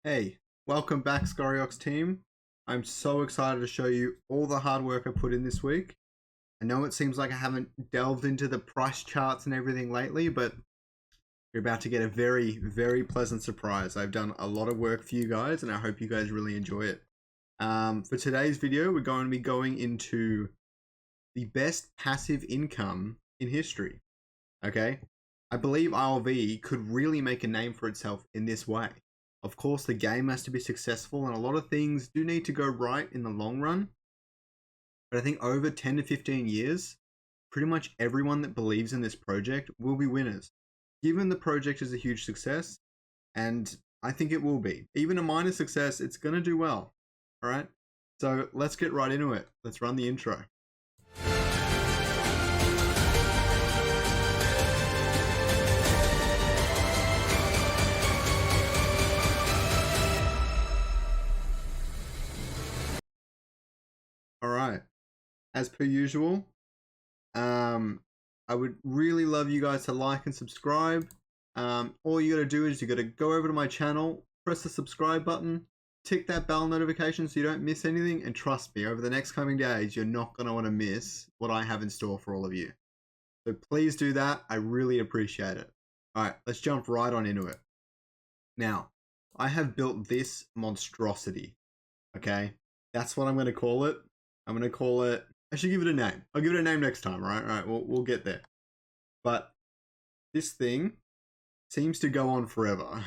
Hey, welcome back Scoriox team. I'm so excited to show you all the hard work I put in this week. I know it seems like I haven't delved into the price charts and everything lately, but you're about to get a very, very pleasant surprise. I've done a lot of work for you guys and I hope you guys really enjoy it. For today's video, we're going to be going into the best passive income in history. Okay? I believe ILV could really make a name for itself in this way. Of course, the game has to be successful and a lot of things do need to go right in the long run. But I think over 10 to 15 years, pretty much everyone that believes in this project will be winners. Given the project is a huge success, and I think it will be. Even a minor success, it's going to do well. All right? So let's get right into it. Let's run the intro. All right. As per usual, I would really love you guys to like and subscribe. All you got to do is you got to go over to my channel, press the subscribe button, tick that bell notification so you don't miss anything, and trust me, over the next coming days, you're not going to want to miss what I have in store for all of you. So please do that. I really appreciate it. All right, let's jump right on into it. Now, I have built this monstrosity. Okay, that's what I'm going to call it. I'm going to call it, I should give it a name. I'll give it a name next time, right? All right, we'll get there. But this thing seems to go on forever.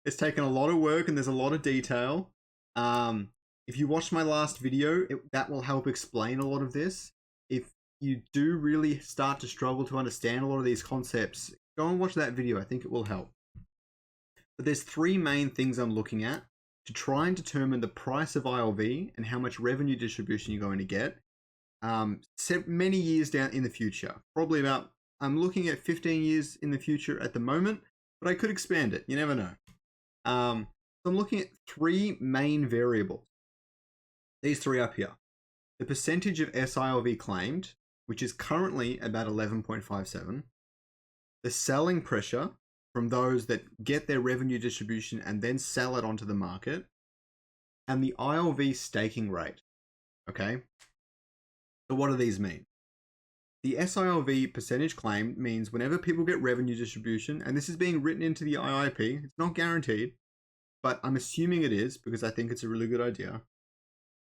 It's taken a lot of work and there's a lot of detail. If you watched my last video, that will help explain a lot of this. If you do really start to struggle to understand a lot of these concepts, go and watch that video. I think it will help. But there's three main things I'm looking at to try and determine the price of ILV and how much revenue distribution you're going to get many years down in the future. Probably about, I'm looking at 15 years in the future at the moment, but I could expand it. You never know. So I'm looking at three main variables. These three up here. The percentage of sILV claimed, which is currently about 11.57. The selling pressure from those that get their revenue distribution and then sell it onto the market, and the ILV staking rate. Okay, so what do these mean? The sILV percentage claim means whenever people get revenue distribution, and this is being written into the IIP, it's not guaranteed, but I'm assuming it is because I think it's a really good idea.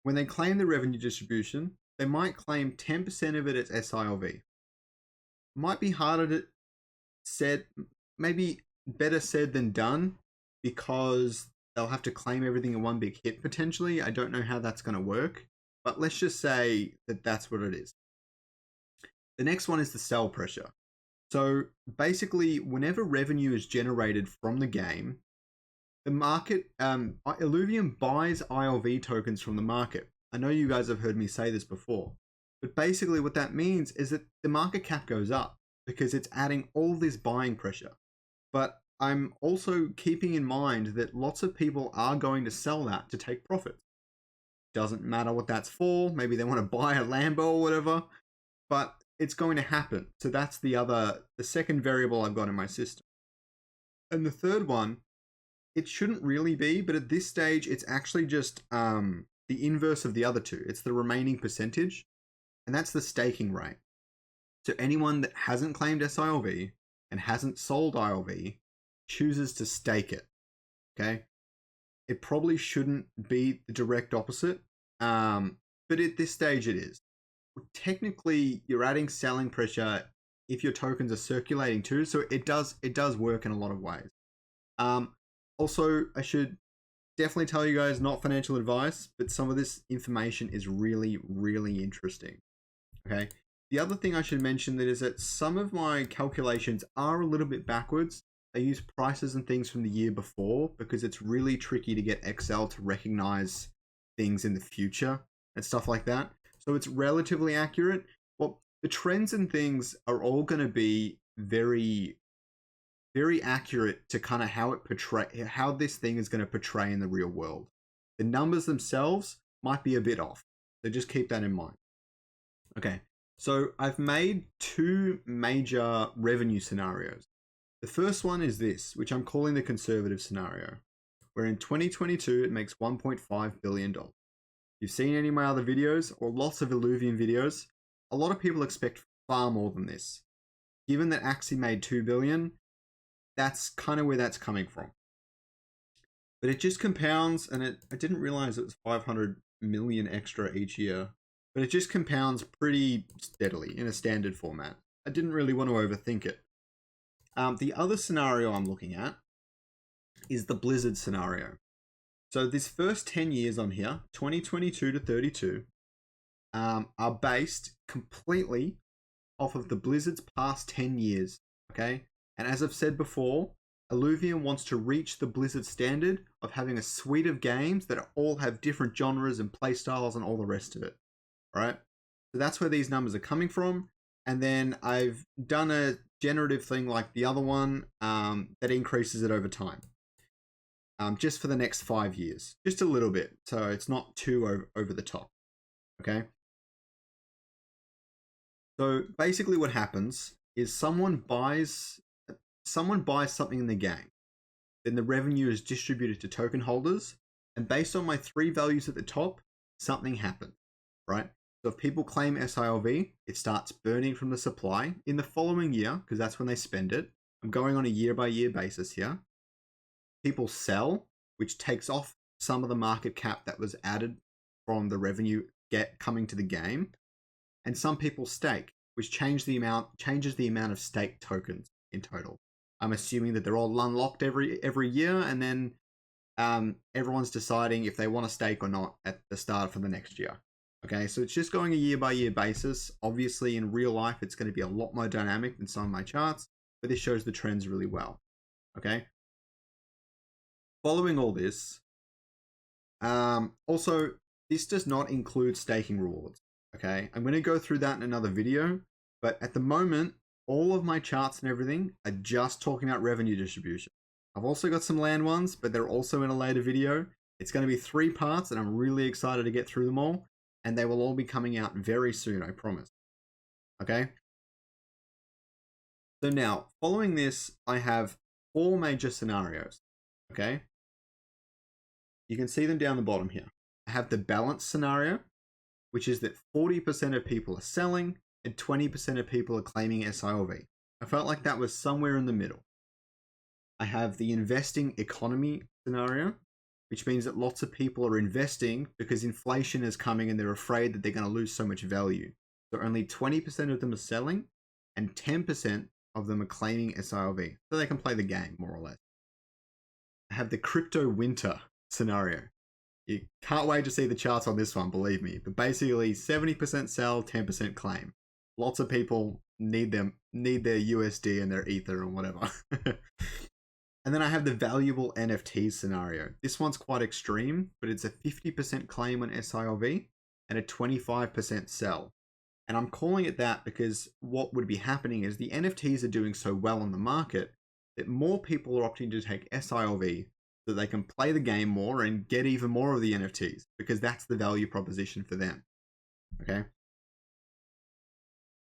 When they claim the revenue distribution, they might claim 10% of it as sILV. Might be harder to said, maybe better said than done, because they'll have to claim everything in one big hit potentially. I don't know how that's going to work, but let's just say that that's what it is. The next one is the sell pressure. So basically, whenever revenue is generated from the game, the market, Illuvium buys ILV tokens from the market. I know you guys have heard me say this before, but basically what that means is that the market cap goes up because it's adding all this buying pressure. But I'm also keeping in mind that lots of people are going to sell that to take profits. Doesn't matter what that's for. Maybe they want to buy a Lambo or whatever, but it's going to happen. So that's the second variable I've got in my system. And the third one, it shouldn't really be, but at this stage, it's actually just the inverse of the other two. It's the remaining percentage, and that's the staking rate. So anyone that hasn't claimed sILV and hasn't sold ILV chooses to stake it. Okay, it probably shouldn't be the direct opposite, but at this stage it is. Technically, you're adding selling pressure if your tokens are circulating too, so it does work in a lot of ways. Also, I should definitely tell you guys, not financial advice, but some of this information is really, really interesting. Okay. The other thing I should mention that is that some of my calculations are a little bit backwards. I use prices and things from the year before because it's really tricky to get Excel to recognize things in the future and stuff like that. So it's relatively accurate. Well, the trends and things are all going to be very, very accurate to kind of how this thing is going to portray in the real world. The numbers themselves might be a bit off. So just keep that in mind. Okay. So I've made two major revenue scenarios. The first one is this, which I'm calling the conservative scenario. where in 2022 it makes $1.5 billion. If you've seen any of my other videos or lots of Illuvian videos, a lot of people expect far more than this. Given that Axie made $2 billion, that's kind of where that's coming from. But it just compounds, and I didn't realize it was 500 million extra each year, but it just compounds pretty steadily in a standard format. I didn't really want to overthink it. The other scenario I'm looking at is the Blizzard scenario. So this first 10 years on here, 2022 to 32, are based completely off of the Blizzard's past 10 years, okay? And as I've said before, Illuvian wants to reach the Blizzard standard of having a suite of games that all have different genres and playstyles and all the rest of it, right? So that's where these numbers are coming from. And then I've done a generative thing like the other one that increases it over time. Just for the next 5 years, just a little bit. So it's not too over the top, okay? So basically what happens is someone buys something in the game. Then the revenue is distributed to token holders. And based on my 3 values at the top, something happens, right? So if people claim sILV, it starts burning from the supply in the following year, because that's when they spend it. I'm going on a year-by-year basis here. People sell, which takes off some of the market cap that was added from the revenue coming to the game. And some people stake, which changes the amount of staked tokens in total. I'm assuming that they're all unlocked every year, and then everyone's deciding if they want to stake or not at the start for the next year. Okay, so it's just going a year-by-year basis. Obviously, in real life, it's going to be a lot more dynamic than some of my charts, but this shows the trends really well. Okay. Following all this, also, this does not include staking rewards. Okay, I'm going to go through that in another video, but at the moment, all of my charts and everything are just talking about revenue distribution. I've also got some land ones, but they're also in a later video. It's going to be 3 parts, and I'm really excited to get through them all, and they will all be coming out very soon, I promise. Okay? So now, following this, I have 4 major scenarios. Okay? You can see them down the bottom here. I have the balance scenario, which is that 40% of people are selling and 20% of people are claiming sILV. I felt like that was somewhere in the middle. I have the investing economy scenario, which means that lots of people are investing because inflation is coming and they're afraid that they're going to lose so much value. So only 20% of them are selling and 10% of them are claiming sILV. So they can play the game, more or less. I have the crypto winter scenario. You can't wait to see the charts on this one, believe me. But basically 70% sell, 10% claim. Lots of people need their USD and their Ether and whatever. And then I have the valuable NFTs scenario. This one's quite extreme, but it's a 50% claim on sILV and a 25% sell. And I'm calling it that because what would be happening is the NFTs are doing so well on the market that more people are opting to take sILV so they can play the game more and get even more of the NFTs because that's the value proposition for them. Okay.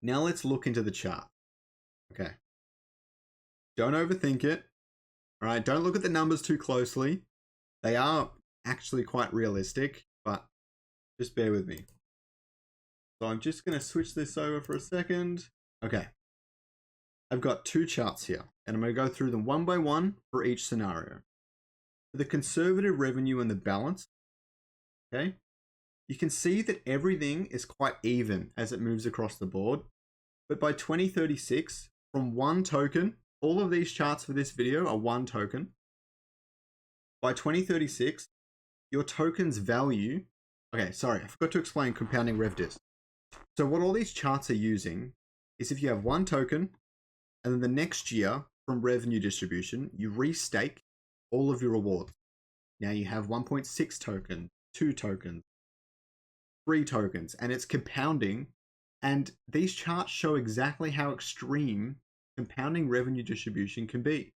Now let's look into the chart. Okay. Don't overthink it. All right. Don't look at the numbers too closely. They are actually quite realistic, but just bear with me. So I'm just going to switch this over for a second. Okay. I've got 2 charts here, and I'm going to go through them one by one for each scenario. For the conservative revenue and the balance, okay, you can see that everything is quite even as it moves across the board. But by 2036, from 1 token, all of these charts for this video are 1 token. By 2036, your token's value, okay, sorry, I forgot to explain compounding Revdis. So what all these charts are using is if you have 1 token, and then the next year from revenue distribution, you restake all of your rewards. Now you have 1.6 tokens, 2 tokens, 3 tokens, and it's compounding. And these charts show exactly how extreme compounding revenue distribution can be.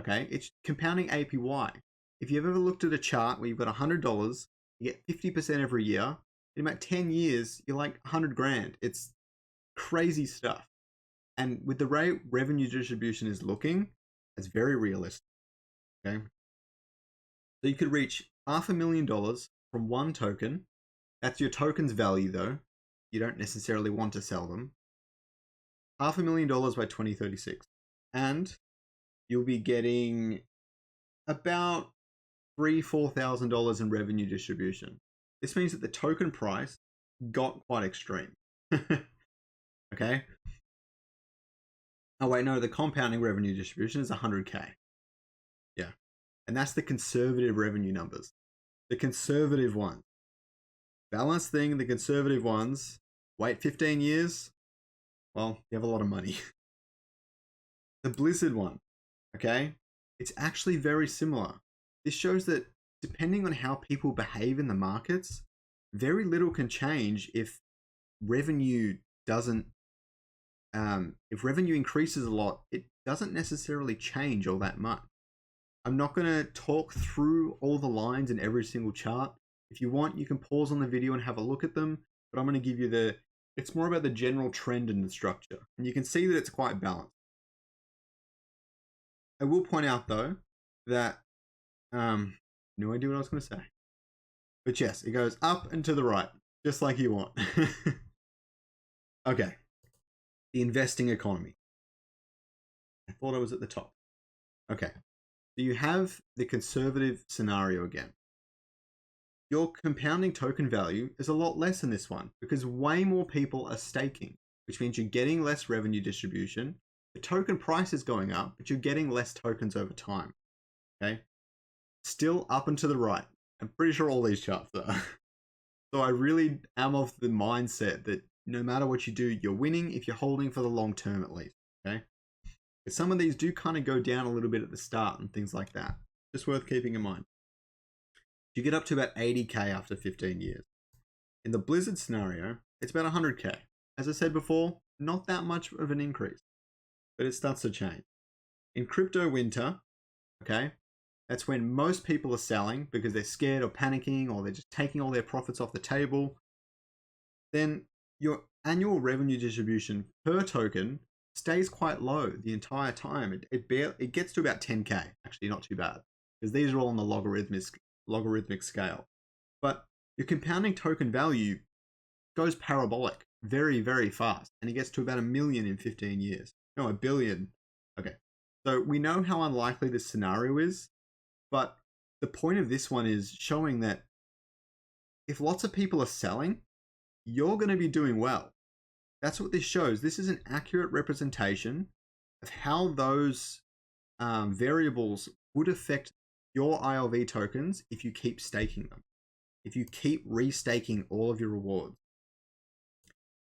Okay, it's compounding APY. If you've ever looked at a chart where you've got $100, you get 50% every year. In about 10 years, you're like 100 grand. It's crazy stuff. And with the way revenue distribution is looking, it's very realistic. Okay. So you could reach $500,000 from one token. That's your token's value though. You don't necessarily want to sell them. $500,000 by 2036. And you'll be getting about $3,000-$4,000 in revenue distribution. This means that the token price got quite extreme. Okay. Oh wait, no, the compounding revenue distribution is 100K. Yeah. And that's the conservative revenue numbers. The conservative one. Balanced thing, the conservative ones, wait 15 years, well, you have a lot of money. The Blizzard one, okay? It's actually very similar. This shows that depending on how people behave in the markets, very little can change if revenue doesn't, if revenue increases a lot, it doesn't necessarily change all that much. I'm not going to talk through all the lines in every single chart. If you want, you can pause on the video and have a look at them, but I'm going to give you it's more about the general trend in the structure. And you can see that it's quite balanced. I will point out though, that, no idea what I was going to say. But yes, it goes up and to the right, just like you want. Okay. The investing economy. I thought I was at the top. Okay. So you have the conservative scenario again. Your compounding token value is a lot less in this one because way more people are staking, which means you're getting less revenue distribution. The token price is going up, but you're getting less tokens over time. Okay. Still up and to the right. I'm pretty sure all these charts are. So I really am of the mindset that no matter what you do, you're winning if you're holding for the long term at least. Okay. But some of these do kind of go down a little bit at the start and things like that. Just worth keeping in mind. You get up to about 80K after 15 years. In the Blizzard scenario, it's about 100K. As I said before, not that much of an increase, but it starts to change. In crypto winter, okay, that's when most people are selling because they're scared or panicking or they're just taking all their profits off the table. Then your annual revenue distribution per token stays quite low the entire time. It gets to about 10K, actually not too bad, because these are all on the logarithmic scale. But your compounding token value goes parabolic very, very fast, and it gets to about 1 million in 15 years. No, 1 billion. Okay. So we know how unlikely this scenario is, but the point of this one is showing that if lots of people are selling, you're going to be doing well. That's what this shows. This is an accurate representation of how those variables would affect your ILV tokens if you keep staking them, if you keep restaking all of your rewards.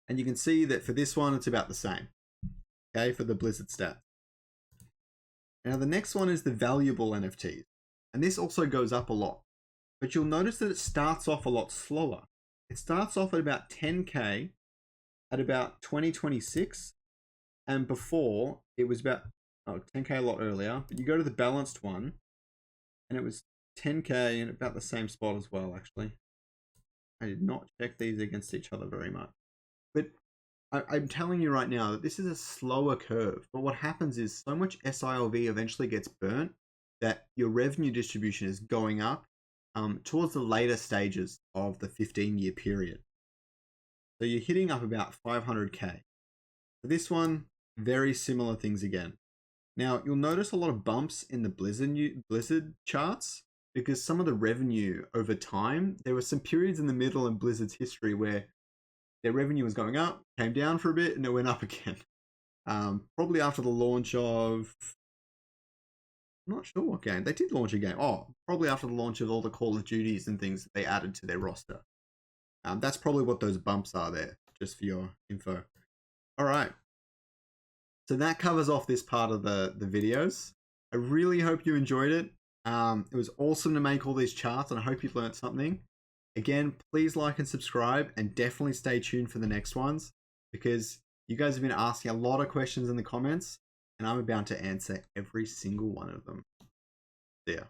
And you can see that for this one, it's about the same, okay, for the Blizzard stat. Now the next one is the valuable NFTs. And this also goes up a lot, but you'll notice that it starts off a lot slower. It starts off at about 10K at about 2026. And before it was about 10K a lot earlier, but you go to the balanced one and it was 10K and about the same spot as well, actually. I did not check these against each other very much. But I'm telling you right now that this is a slower curve. But what happens is so much sILV eventually gets burnt that your revenue distribution is going up towards the later stages of the 15-year period. So you're hitting up about 500K. For this one, very similar things again. Now, you'll notice a lot of bumps in the Blizzard charts because some of the revenue over time, there were some periods in the middle in Blizzard's history where their revenue was going up, came down for a bit, and it went up again. Probably after the launch of... I'm not sure what game. They did launch a game. Oh, probably after the launch of all the Call of Duties and things that they added to their roster. That's probably what those bumps are there, just for your info. All right. So that covers off this part of the videos. I really hope you enjoyed it. It was awesome to make all these charts, and I hope you've learned something. Again, please like and subscribe, and definitely stay tuned for the next ones, because you guys have been asking a lot of questions in the comments, and I'm about to answer every single one of them. See ya.